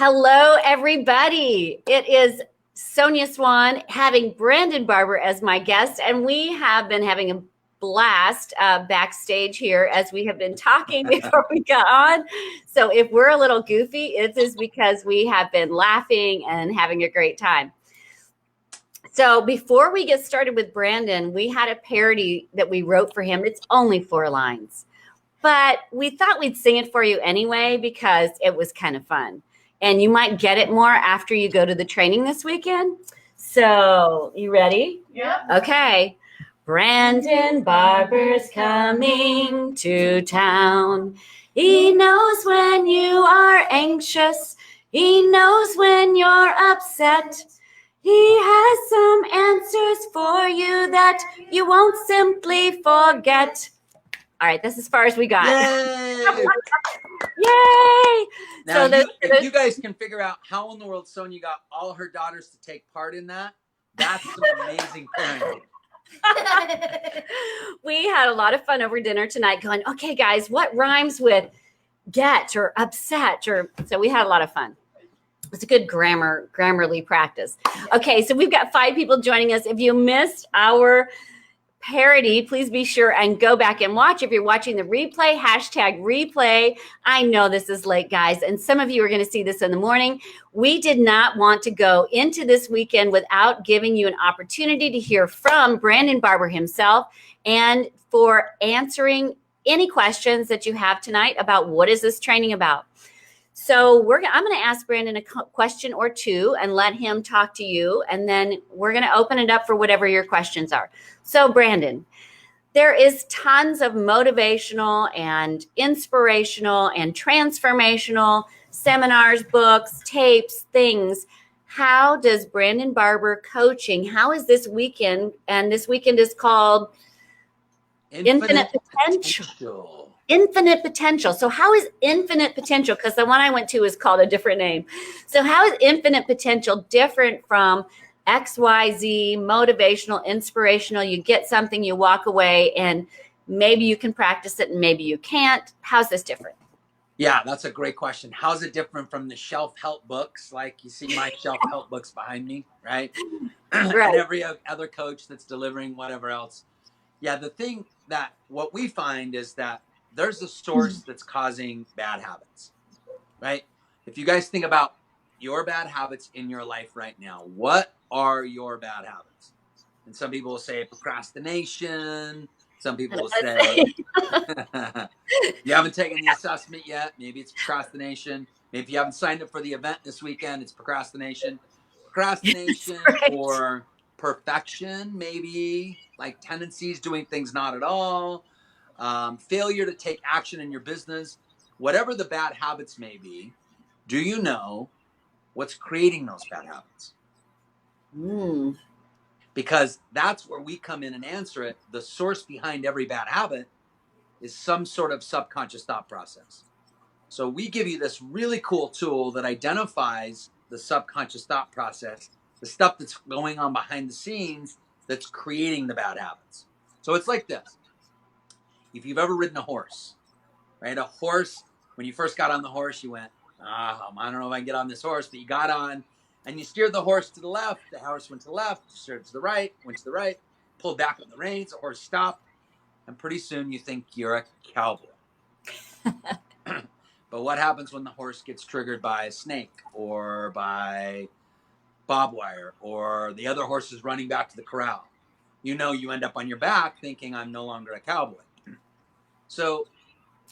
Hello, everybody. It is Sonia Swan having Brandon Barber as my guest, and we have been having a blast backstage here as we have been talking before we got on. So if we're a little goofy, it is because we have been laughing and having a great time. So before we get started with Brandon, we had a parody that we wrote for him. It's only 4 lines, but we thought we'd sing it for you anyway because it was kind of fun. And you might get it more after you go to the training this weekend. So, you ready? Yeah. Okay. Brandon Barber's coming to town. He knows when you are anxious. He knows when you're upset. He has some answers for you that you won't simply forget. All right, that's as far as we got. Yay! Yay! Now, if you guys can figure out how in the world Sonia got all her daughters to take part in that, that's some amazing parenting. We had a lot of fun over dinner tonight going, okay, guys, what rhymes with get or upset? So we had a lot of fun. It's a good grammarly practice. Okay, so we've got 5 people joining us. If you missed our parody, please be sure and go back and watch. If you're watching the replay, #replay. I know this is late, guys, and some of you are going to see this in the morning. We did not want to go into this weekend without giving you an opportunity to hear from Brandon Barber himself and for answering any questions that you have tonight about what is this training about. So I'm going to ask Brandon a question or two and let him talk to you. And then we're going to open it up for whatever your questions are. So Brandon, there is tons of motivational and inspirational and transformational seminars, books, tapes, things. How does Brandon Barber coaching, how is this weekend? And this weekend is called Infinite Potential. Infinite Potential. So how is Infinite Potential, because the one I went to is called a different name. So how is Infinite Potential different from XYZ, motivational, inspirational? You get something, you walk away, and maybe you can practice it and maybe you can't. How's this different? Yeah, that's a great question. How's it different from the shelf help books? Like you see my shelf help books behind me, right? Right. And every other coach that's delivering whatever else. Yeah, the thing that what we find is that there's a source that's causing bad habits, right? If you guys think about your bad habits in your life right now, what are your bad habits? And some people will say procrastination. Some people will say you haven't taken the assessment yet. Maybe it's procrastination. Maybe if you haven't signed up for the event this weekend, it's procrastination. Procrastination Right. Or perfection, maybe like tendencies, doing things not at all. Failure to take action in your business, whatever the bad habits may be, do you know what's creating those bad habits? Because that's where we come in and answer it. The source behind every bad habit is some sort of subconscious thought process. So we give you this really cool tool that identifies the subconscious thought process, the stuff that's going on behind the scenes that's creating the bad habits. So it's like this. If you've ever ridden a horse, right? A horse, when you first got on the horse, you went, I don't know if I can get on this horse, but you got on and you steered the horse to the left. The horse went to the left, you steered to the right, went to the right, pulled back on the reins, the horse stopped, and pretty soon you think you're a cowboy. But what happens when the horse gets triggered by a snake or by barbed wire or the other horse is running back to the corral? You know, you end up on your back thinking I'm no longer a cowboy. So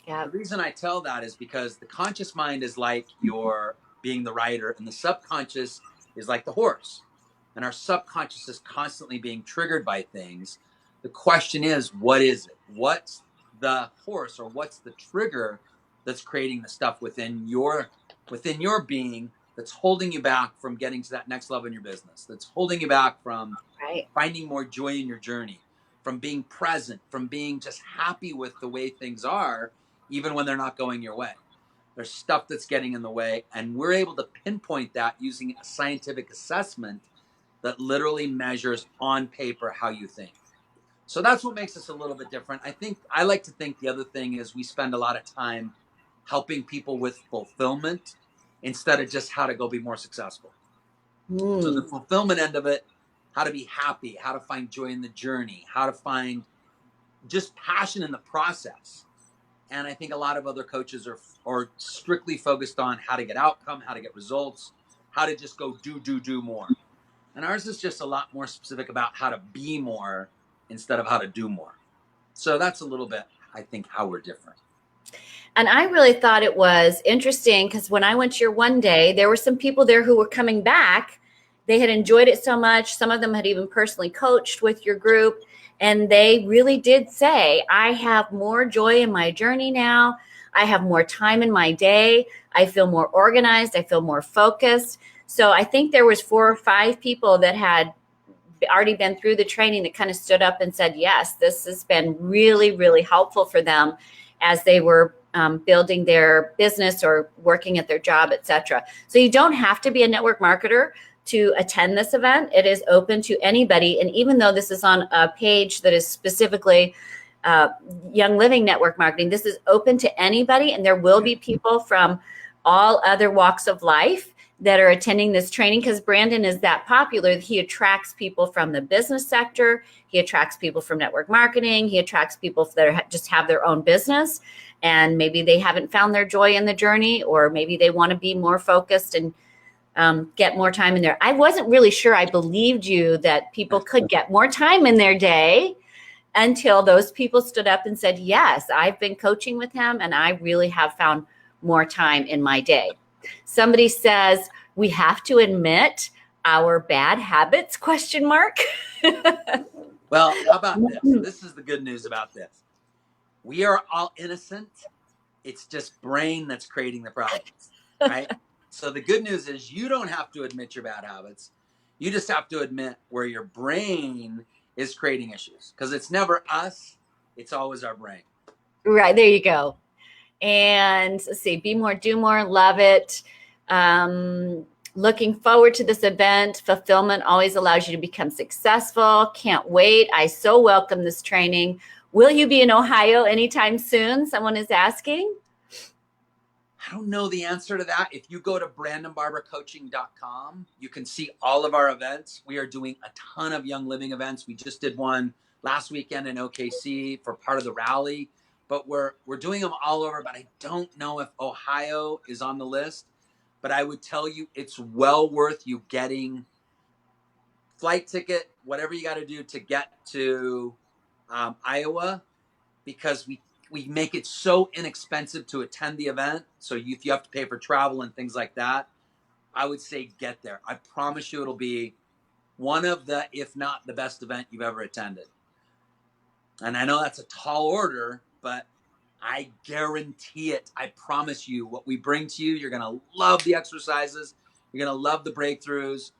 the reason I tell that is because the conscious mind is like you're being the rider and the subconscious is like the horse. And our subconscious is constantly being triggered by things. The question is, what is it? What's the horse or what's the trigger that's creating the stuff within your being that's holding you back from getting to that next level in your business, that's holding you back from finding more joy in your journey, from being present, from being just happy with the way things are, even when they're not going your way. There's stuff that's getting in the way, and we're able to pinpoint that using a scientific assessment that literally measures on paper how you think. So that's what makes us a little bit different. I like to think the other thing is we spend a lot of time helping people with fulfillment instead of just how to go be more successful. So the Mm. fulfillment end of it, how to be happy, how to find joy in the journey, how to find just passion in the process. And I think a lot of other coaches are strictly focused on how to get outcome, how to get results, how to just go do more. And ours is just a lot more specific about how to be more instead of how to do more. So that's a little bit, I think, how we're different. And I really thought it was interesting because when I went to your one day, there were some people there who were coming back. They had enjoyed it so much. Some of them had even personally coached with your group. And they really did say, I have more joy in my journey now. I have more time in my day. I feel more organized. I feel more focused. So I think there was 4 or 5 people that had already been through the training that kind of stood up and said, yes, this has been really, really helpful for them as they were building their business or working at their job, etc. So you don't have to be a network marketer to attend this event. It is open to anybody. And even though this is on a page that is specifically Young Living Network Marketing, this is open to anybody. And there will be people from all other walks of life that are attending this training because Brandon is that popular. He attracts people from the business sector. He attracts people from network marketing. He attracts people that just have their own business and maybe they haven't found their joy in the journey, or maybe they want to be more focused and get more time in there. I wasn't really sure I believed you that people could get more time in their day until those people stood up and said, yes, I've been coaching with him and I really have found more time in my day. Somebody says, we have to admit our bad habits, ? Well, how about this? This is the good news about this. We are all innocent. It's just brain that's creating the problems, right? So the good news is you don't have to admit your bad habits. You just have to admit where your brain is creating issues, because it's never us. It's always our brain. Right. There you go. And let's see, be more, do more, love it. Looking forward to this event. Fulfillment always allows you to become successful. Can't wait. I so welcome this training. Will you be in Ohio anytime soon? Someone is asking. I don't know the answer to that. If you go to brandonbarbercoaching.com, you can see all of our events. We are doing a ton of Young Living events. We just did one last weekend in OKC for part of the rally, but we're doing them all over. But I don't know if Ohio is on the list. But I would tell you it's well worth you getting flight ticket, whatever you got to do to get to Iowa, because we make it so inexpensive to attend the event. So if you have to pay for travel and things like that, I would say get there. I promise you it'll be one of the, if not the best event you've ever attended. And I know that's a tall order, but I guarantee it. I promise you what we bring to you, you're going to love the exercises. You're going to love the breakthroughs.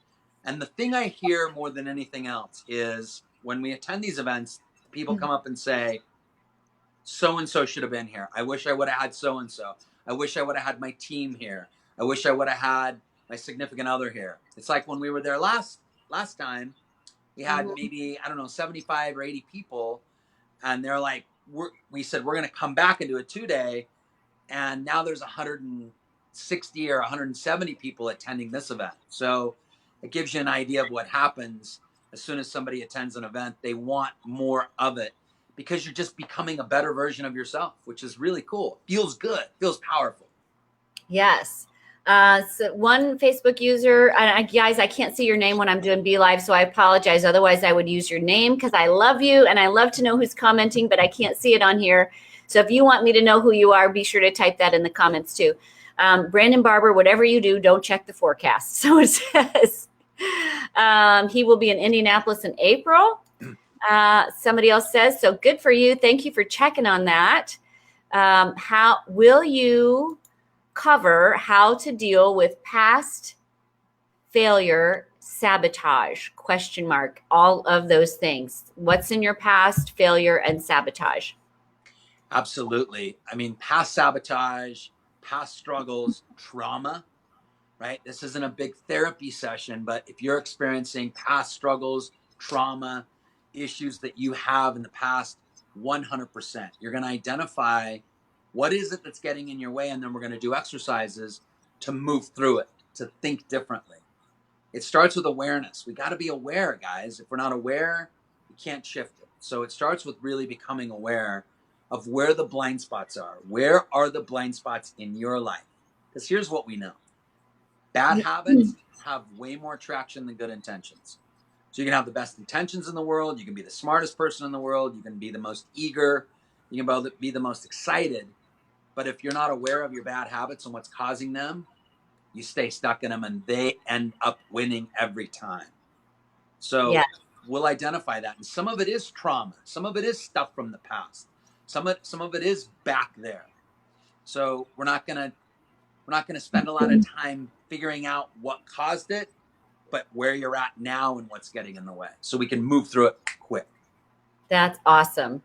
And the thing I hear more than anything else is when we attend these events, people come up and say, so-and-so should have been here. I wish I would have had so-and-so. I wish I would have had my team here. I wish I would have had my significant other here. It's like when we were there last time, we had maybe, 75 or 80 people. And they're like, we said, we're going to come back and do a 2-day. And now there's 160 or 170 people attending this event. So it gives you an idea of what happens as soon as somebody attends an event. They want more of it because you're just becoming a better version of yourself, which is really cool. Feels good. Feels powerful. Yes. So one Facebook user, guys, I can't see your name when I'm doing Be Live, so I apologize. Otherwise, I would use your name because I love you and I love to know who's commenting, but I can't see it on here. So if you want me to know who you are, be sure to type that in the comments too. Brandon Barber, whatever you do, don't check the forecast. So it says he will be in Indianapolis in April. Somebody else says, so good for you. Thank you for checking on that. How will you cover how to deal with past failure, sabotage, ? All of those things. What's in your past, failure, and sabotage? Absolutely. I mean, past sabotage, past struggles, trauma, right? This isn't a big therapy session, but if you're experiencing past struggles, trauma, issues that you have in the past, 100%, you're going to identify what is it that's getting in your way. And then we're going to do exercises to move through it, to think differently. It starts with awareness. We got to be aware, guys. If we're not aware, we can't shift it. So it starts with really becoming aware of where the blind spots are. Where are the blind spots in your life? Because here's what we know. Bad habits have way more traction than good intentions. So you can have the best intentions in the world. You can be the smartest person in the world. You can be the most eager. You can be the most excited. But if you're not aware of your bad habits and what's causing them, you stay stuck in them and they end up winning every time. So we'll identify that. And some of it is trauma. Some of it is stuff from the past. Some of it is back there. So we're not going to spend a lot of time figuring out what caused it, but where you're at now and what's getting in the way, so we can move through it quick. That's awesome.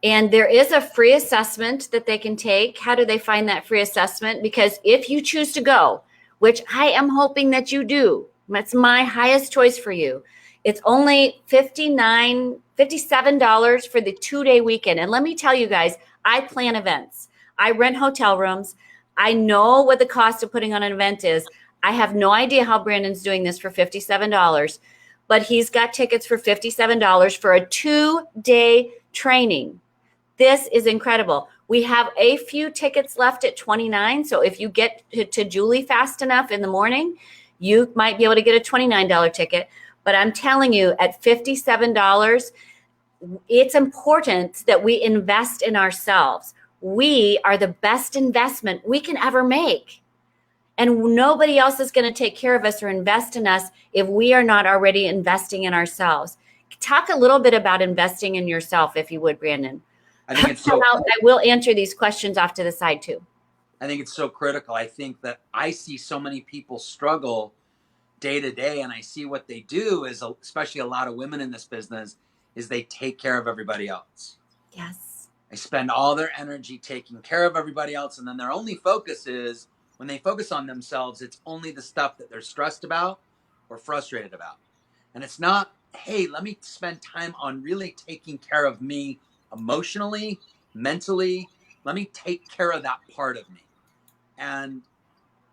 And there is a free assessment that they can take. How do they find that free assessment? Because if you choose to go, which I am hoping that you do, that's my highest choice for you. It's only $57 for the 2-day weekend. And let me tell you guys, I plan events. I rent hotel rooms. I know what the cost of putting on an event is. I have no idea how Brandon's doing this for $57, but he's got tickets for $57 for a 2-day training. This is incredible. We have a few tickets left at $29. So if you get to Julie fast enough in the morning, you might be able to get a $29 ticket. But I'm telling you, at $57, it's important that we invest in ourselves. We are the best investment we can ever make. And nobody else is going to take care of us or invest in us if we are not already investing in ourselves. Talk a little bit about investing in yourself, if you would, Brandon. I think it's so. I will answer these questions off to the side too. I think it's so critical. I think that I see so many people struggle day to day, and I see what they do is, especially a lot of women in this business, is they take care of everybody else. Yes. They spend all their energy taking care of everybody else, and then their only focus is, when they focus on themselves, it's only the stuff that they're stressed about or frustrated about. And it's not, hey, let me spend time on really taking care of me emotionally, mentally. Let me take care of that part of me. And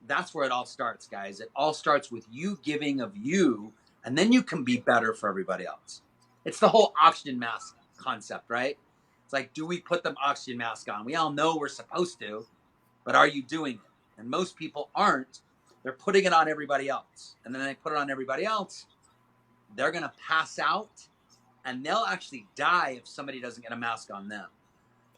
that's where it all starts, guys. It all starts with you giving of you, and then you can be better for everybody else. It's the whole oxygen mask concept, right? It's like, do we put the oxygen mask on? We all know we're supposed to, but are you doing it? And most people aren't. They're putting it on everybody else. And then they put it on everybody else. They're going to pass out, and they'll actually die if somebody doesn't get a mask on them.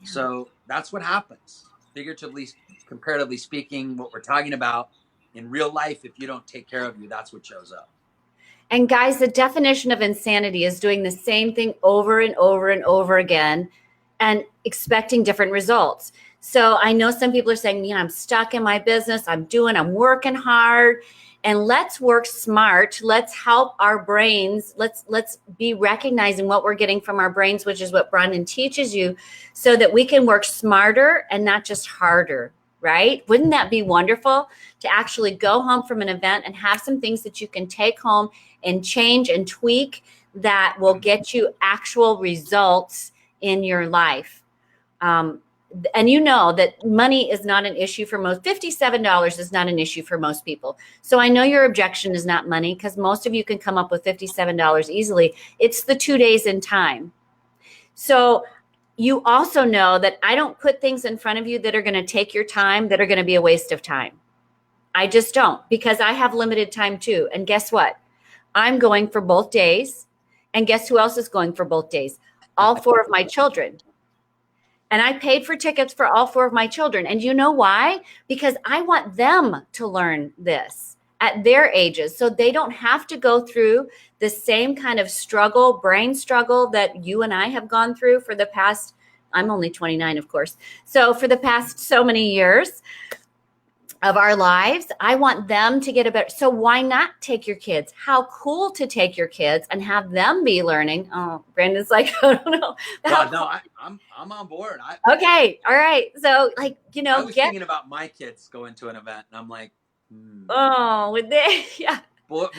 Yeah. So that's what happens. Figuratively, comparatively speaking, what we're talking about in real life, if you don't take care of you, that's what shows up. And guys, the definition of insanity is doing the same thing over and over and over again and expecting different results. So I know some people are saying, I'm stuck in my business. I'm working hard. And let's work smart. Let's help our brains. Let's be recognizing what we're getting from our brains, which is what Brandon teaches you, so that we can work smarter and not just harder, right? Wouldn't that be wonderful to actually go home from an event and have some things that you can take home and change and tweak that will get you actual results in your life? And you know that money is not an issue for most. $57 is not an issue for most people. So I know your objection is not money, because most of you can come up with $57 easily. It's the 2 days in time. So you also know that I don't put things in front of you that are going to take your time, that are going to be a waste of time. I just don't, because I have limited time too. And guess what? I'm going for both days. And guess who else is going for both days? All 4 of my children. And I paid for tickets for all 4 of my children. And you know why? Because I want them to learn this at their ages, so they don't have to go through the same kind of struggle, brain struggle that you and I have gone through for the past, I'm only 29, of course. So for the past so many years of our lives, I want them to get a better. So why not take your kids? How cool to take your kids and have them be learning. Oh, Brandon's like, I don't know. No, I'm on board. Okay. All right. So I was thinking about my kids going to an event, and I'm like, oh, would they? Yeah.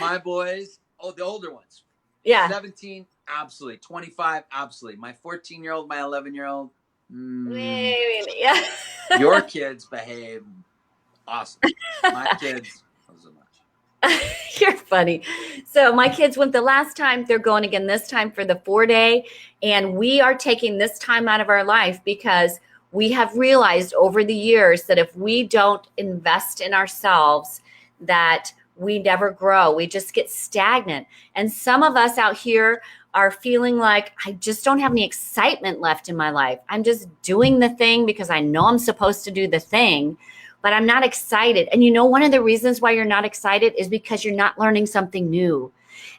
My boys, the older ones. Yeah. 17, absolutely. 25, absolutely. My 14-year-old, my 11-year-old. Maybe, yeah. Your kids behave Awesome. My kids, not so much. You're funny. So my kids went the last time. They're going again this time for the 4-day. And we are taking this time out of our life because we have realized over the years that if we don't invest in ourselves, that we never grow. We just get stagnant. And some of us out here are feeling like, I just don't have any excitement left in my life. I'm just doing the thing because I know I'm supposed to do the thing, but I'm not excited. And you know, one of the reasons why you're not excited is because you're not learning something new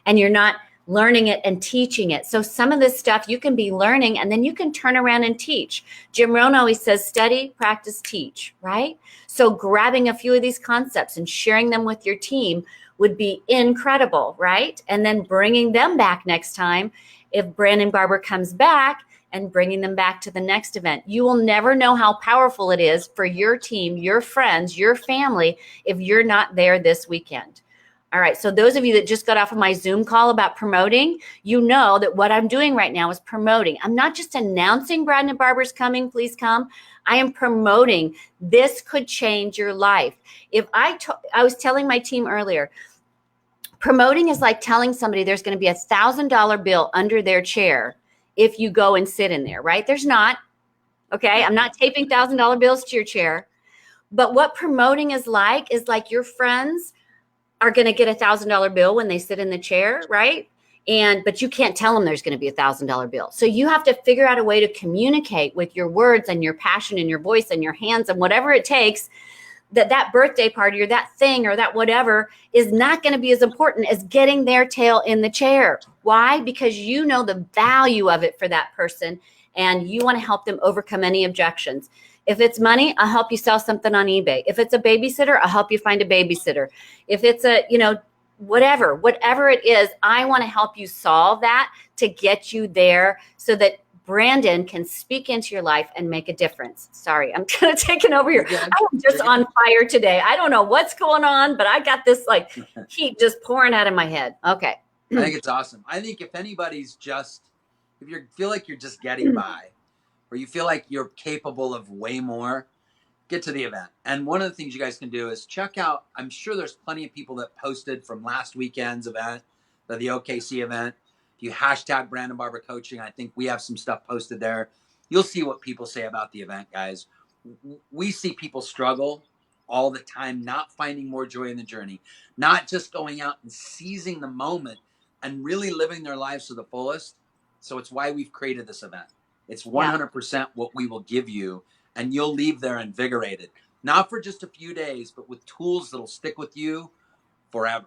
and you're not learning it and teaching it. So some of this stuff you can be learning and then you can turn around and teach. Jim Rohn always says, study, practice, teach, right? So grabbing a few of these concepts and sharing them with your team would be incredible, right? And then bringing them back next time if Brandon Barber comes back and bringing them back to the next event. You will never know how powerful it is for your team, your friends, your family if you're not there this weekend. All right, so those of you that just got off of my Zoom call about promoting, you know that what I'm doing right now is promoting. I'm not just announcing Brandon Barber's coming, please come. I am promoting. This could change your life. If I was telling my team earlier, promoting is like telling somebody there's going to be $1,000 bill under their chair if you go and sit in there, right? There's not. Okay, I'm not taping $1,000 bills to your chair. But what promoting is like your friends are going to get $1,000 bill when they sit in the chair, right? But you can't tell them there's going to be $1,000 bill. So you have to figure out a way to communicate with your words and your passion and your voice and your hands and whatever it takes, that birthday party or that thing or that whatever is not going to be as important as getting their tail in the chair. Why? Because you know the value of it for that person and you want to help them overcome any objections. If it's money, I'll help you sell something on eBay. If it's a babysitter, I'll help you find a babysitter. If it's whatever it is, I want to help you solve that to get you there so that Brandon can speak into your life and make a difference. Sorry, I'm kind of taking over here. I'm just on fire today. I don't know what's going on, but I got this heat just pouring out of my head. Okay. I think it's awesome. I think if you feel like you're just getting by, or you feel like you're capable of way more, get to the event. And one of the things you guys can do is check out, I'm sure there's plenty of people that posted from last weekend's event, the OKC event. If you hashtag Brandon Barber Coaching, I think we have some stuff posted there. You'll see what people say about the event, guys. We see people struggle all the time, not finding more joy in the journey, not just going out and seizing the moment and really living their lives to the fullest. So it's why we've created this event. It's 100% what we will give you, and you'll leave there invigorated, not for just a few days, but with tools that'll stick with you forever.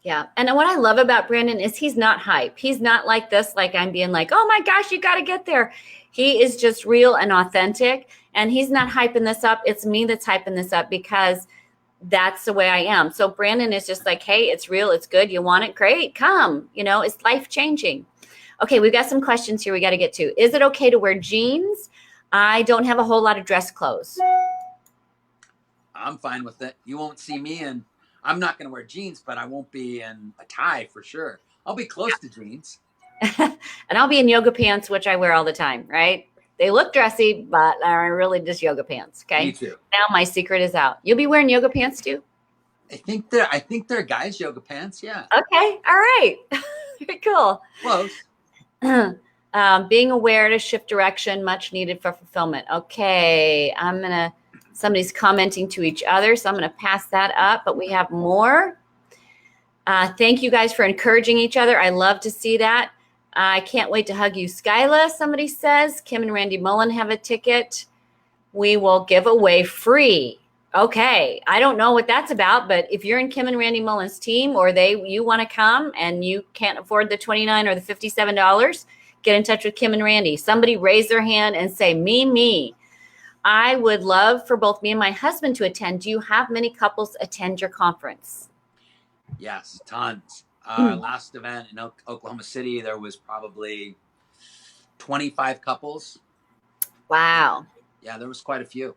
Yeah. And what I love about Brandon is he's not hype. He's not like this, like I'm being like, oh my gosh, you got to get there. He is just real and authentic, and he's not hyping this up. It's me that's hyping this up because that's the way I am. So Brandon is just like, hey, it's real. It's good. You want it? Great. Come. It's life changing. Okay, we've got some questions here we got to get to. Is it okay to wear jeans? I don't have a whole lot of dress clothes. I'm fine with it. You won't see me and I'm not going to wear jeans, but I won't be in a tie for sure. I'll be close to jeans. And I'll be in yoga pants, which I wear all the time, right? They look dressy, but are really just yoga pants, okay? Me too. Now my secret is out. You'll be wearing yoga pants too? I think they're guys' yoga pants, yeah. Okay, all right. Very cool. Close. Being aware to shift direction, much needed for fulfillment. Okay, somebody's commenting to each other, so I'm going to pass that up, but we have more. Thank you guys for encouraging each other. I love to see that. I can't wait to hug you, Skyla, somebody says. Kim and Randy Mullen have a ticket. We will give away free. Okay, I don't know what that's about, but if you're in Kim and Randy Mullen's team or you want to come and you can't afford the $29 or the $57, get in touch with Kim and Randy. Somebody raise their hand and say, me. I would love for both me and my husband to attend. Do you have many couples attend your conference? Yes, tons. Our last event in Oklahoma City, there was probably 25 couples. Wow. Yeah, there was quite a few.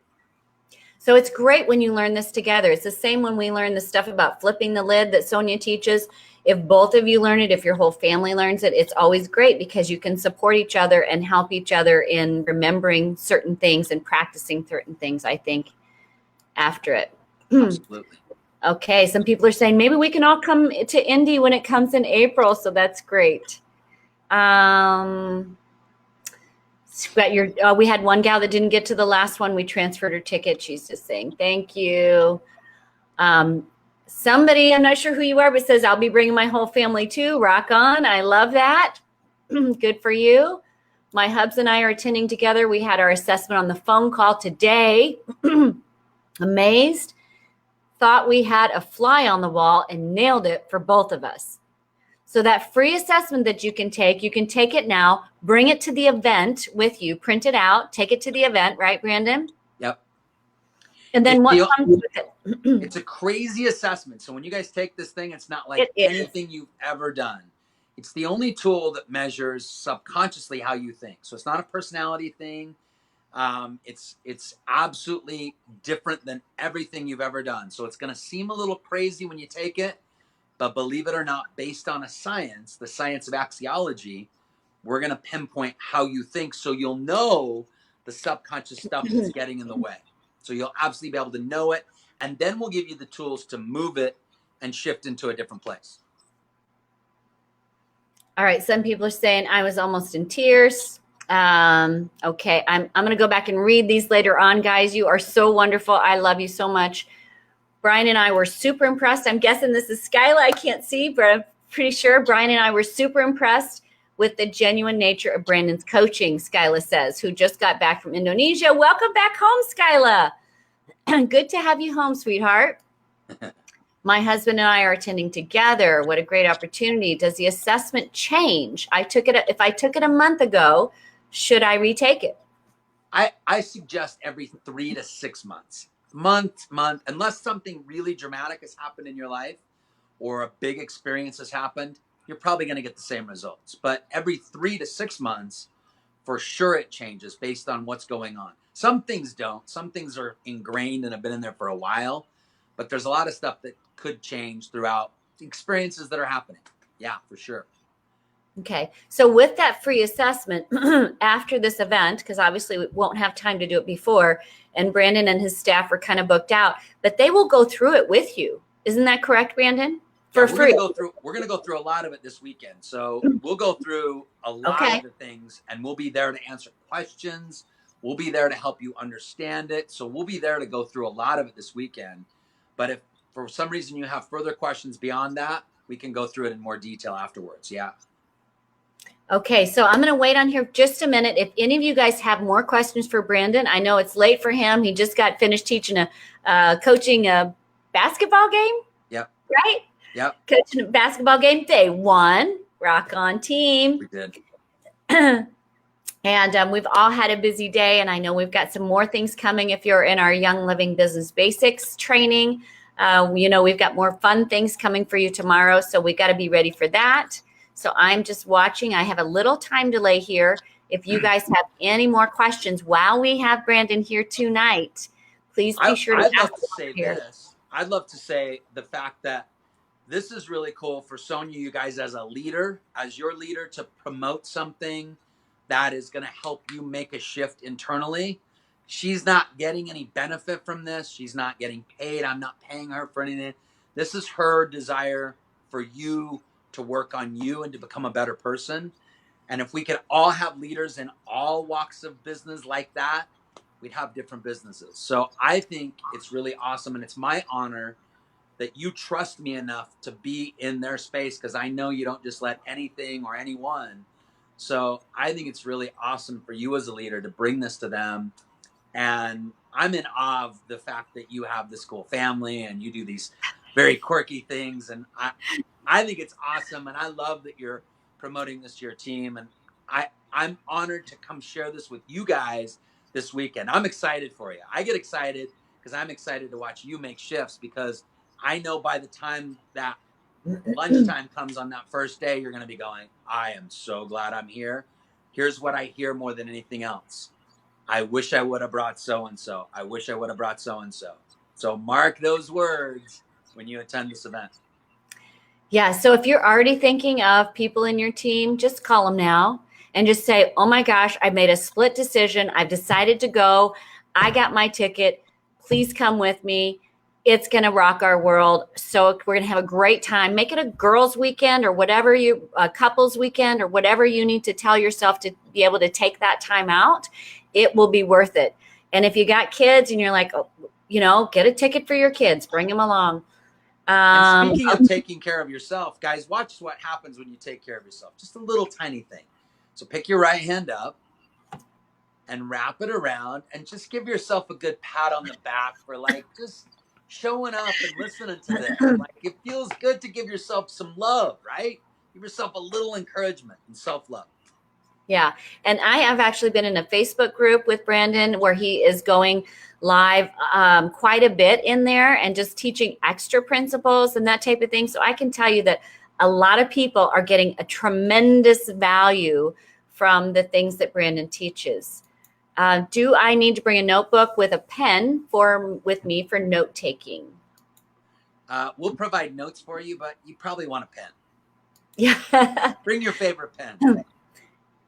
So it's great when you learn this together. It's the same when we learn the stuff about flipping the lid that Sonia teaches. If both of you learn it, if your whole family learns it, it's always great because you can support each other and help each other in remembering certain things and practicing certain things, I think, after it. Absolutely. Okay, some people are saying maybe we can all come to Indy when it comes in April, so that's great. But we had one gal that didn't get to the last one. We transferred her ticket. She's just saying thank you. Somebody, I'm not sure who you are, but says I'll be bringing my whole family too. Rock on! I love that. Good for you. My hubs and I are attending together. We had our assessment on the phone call today. Amazed. Thought we had a fly on the wall and nailed it for both of us. So that free assessment that you can take it now, bring it to the event with you, print it out, take it to the event, right, Brandon? Yep. And then what comes with it? It's a crazy assessment. So when you guys take this thing, it's not like anything you've ever done. It's the only tool that measures subconsciously how you think. So it's not a personality thing. It's absolutely different than everything you've ever done. So it's going to seem a little crazy when you take it, but believe it or not, based on the science of axiology, we're going to pinpoint how you think. So you'll know the subconscious stuff that's getting in the way. So you'll absolutely be able to know it. And then we'll give you the tools to move it and shift into a different place. All right. Some people are saying I was almost in tears. Okay. I'm going to go back and read these later on, guys. You are so wonderful. I love you so much. Brian and I were super impressed. I'm guessing this is Skyla. I can't see, but I'm pretty sure Brian and I were super impressed with the genuine nature of Brandon's coaching, Skyla says, who just got back from Indonesia. Welcome back home, Skyla. Good to have you home, sweetheart. My husband and I are attending together. What a great opportunity. Does the assessment change? If I took it a month ago, should I retake it? I suggest every 3 to 6 months. Month, unless something really dramatic has happened in your life or a big experience has happened, you're probably going to get the same results. But every 3 to 6 months, for sure it changes based on what's going on. Some things don't. Some things are ingrained and have been in there for a while. But there's a lot of stuff that could change throughout the experiences that are happening. Yeah, for sure. Okay. So with that free assessment after this event, because obviously we won't have time to do it before, and Brandon and his staff are kind of booked out, but they will go through it with you. Isn't that correct, Brandon? For free. We're going to go through a lot of it this weekend. So we'll go through a lot of the things, and we'll be there to answer questions. We'll be there to help you understand it. So we'll be there to go through a lot of it this weekend. But if for some reason you have further questions beyond that, we can go through it in more detail afterwards. Yeah. Okay, so I'm going to wait on here just a minute. If any of you guys have more questions for Brandon, I know it's late for him. He just got finished teaching coaching a basketball game. Yep. Right? Yep. Coaching a basketball game. They won. Rock on team. We did. And we've all had a busy day, and I know we've got some more things coming if you're in our Young Living Business Basics training. We've got more fun things coming for you tomorrow, so we got to be ready for that. So I'm just watching. I have a little time delay here. If you guys have any more questions while we have Brandon here tonight, please be sure to I'd ask love to say here. this. I'd love to say the fact that this is really cool for Sonia, you guys as a leader, as your leader, to promote something that is going to help you make a shift internally. She's not getting any benefit from this. She's not getting paid. I'm not paying her for anything. This is her desire for you to work on you and to become a better person. And if we could all have leaders in all walks of business like that, we'd have different businesses. So I think it's really awesome. And it's my honor that you trust me enough to be in their space, because I know you don't just let anything or anyone. So I think it's really awesome for you as a leader to bring this to them. And I'm in awe of the fact that you have this cool family and you do these very quirky things. And I think it's awesome. And I love that you're promoting this to your team. And I'm honored to come share this with you guys this weekend. I'm excited for you. I get excited because I'm excited to watch you make shifts, because I know by the time that lunchtime comes on that first day, you're going to be going, I am so glad I'm here. Here's what I hear more than anything else. I wish I would have brought so-and-so. I wish I would have brought so-and-so. So mark those words when you attend this event. Yeah. So if you're already thinking of people in your team, just call them now and just say, oh my gosh, I made a split decision. I've decided to go. I got my ticket. Please come with me. It's going to rock our world. So we're going to have a great time. Make it a girls' weekend or whatever a couples weekend or whatever you need to tell yourself to be able to take that time out. It will be worth it. And if you got kids and you're like, oh, get a ticket for your kids, bring them along. And speaking of taking care of yourself, guys, watch what happens when you take care of yourself. Just a little tiny thing. So pick your right hand up and wrap it around and just give yourself a good pat on the back for just showing up and listening to this. It feels good to give yourself some love, right? Give yourself a little encouragement and self-love. Yeah. And I have actually been in a Facebook group with Brandon where he is going live quite a bit in there and just teaching extra principles and that type of thing. So I can tell you that a lot of people are getting a tremendous value from the things that Brandon teaches. Do I need to bring a notebook with a pen with me for note taking? We'll provide notes for you, but you probably want a pen. Yeah. Bring your favorite pen.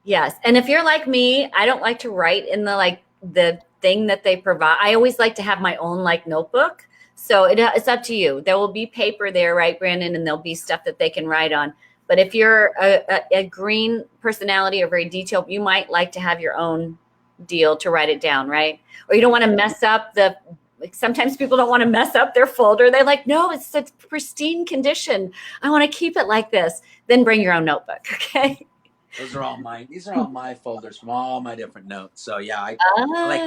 Yes. And if you're like me, I don't like to write in the thing that they provide. I always like to have my own notebook. So it's up to you. There will be paper there, right, Brandon? And there'll be stuff that they can write on. But if you're a green personality or very detailed, you might like to have your own deal to write it down, right? Or you don't want to mess up sometimes people don't want to mess up their folder. They're like, no, it's such pristine condition. I want to keep it like this. Then bring your own notebook, okay? These are all my folders from all my different notes. So yeah, I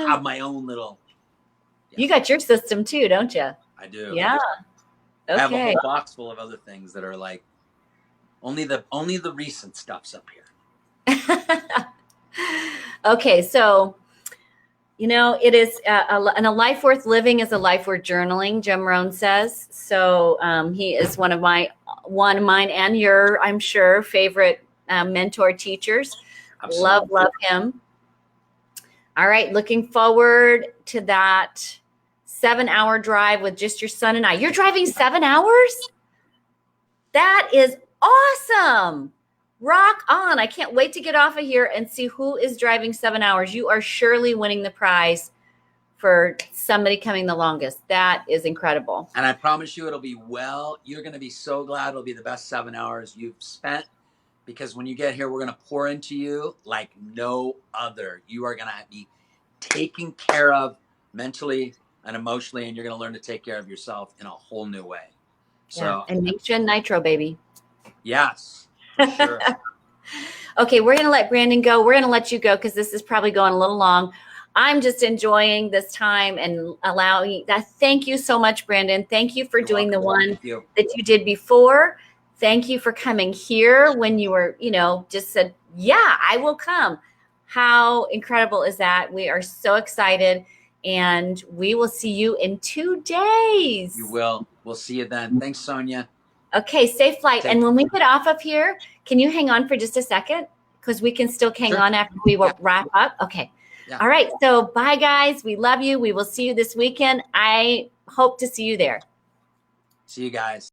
have my own little. Yeah. You got your system too, don't you? I do. Yeah. Okay. I have a whole box full of other things that are only the recent stuff's up here. Okay, so it is and a life worth living is a life worth journaling, Jim Rohn says. So he is one of mine and your, I'm sure, favorite mentor teachers. Absolutely. Love him. All right, looking forward to that 7-hour drive with just your son and I. You're driving 7 hours? That is awesome. Rock on. I can't wait to get off of here and see who is driving 7 hours. You are surely winning the prize for somebody coming the longest. That is incredible. And I promise you you're going to be so glad it'll be the best 7 hours you've spent, because when you get here, we're going to pour into you like no other. You are going to be taken care of mentally and emotionally, and you're going to learn to take care of yourself in a whole new way. So, and Nation Nitro, baby. Yes. Sure. Okay, we're going to let Brandon go. We're going to let you go because this is probably going a little long. I'm just enjoying this time and allowing that. Thank you so much, Brandon. Thank you for doing the one that you did before. Thank you for coming here when you were, just said, yeah, I will come. How incredible is that? We are so excited, and we will see you in 2 days. You will. We'll see you then. Thanks, Sonia. Okay, safe flight. And when we get off of here, can you hang on for just a second? Because we can still hang on after we wrap up. Okay. Yeah. All right. So bye, guys. We love you. We will see you this weekend. I hope to see you there. See you guys.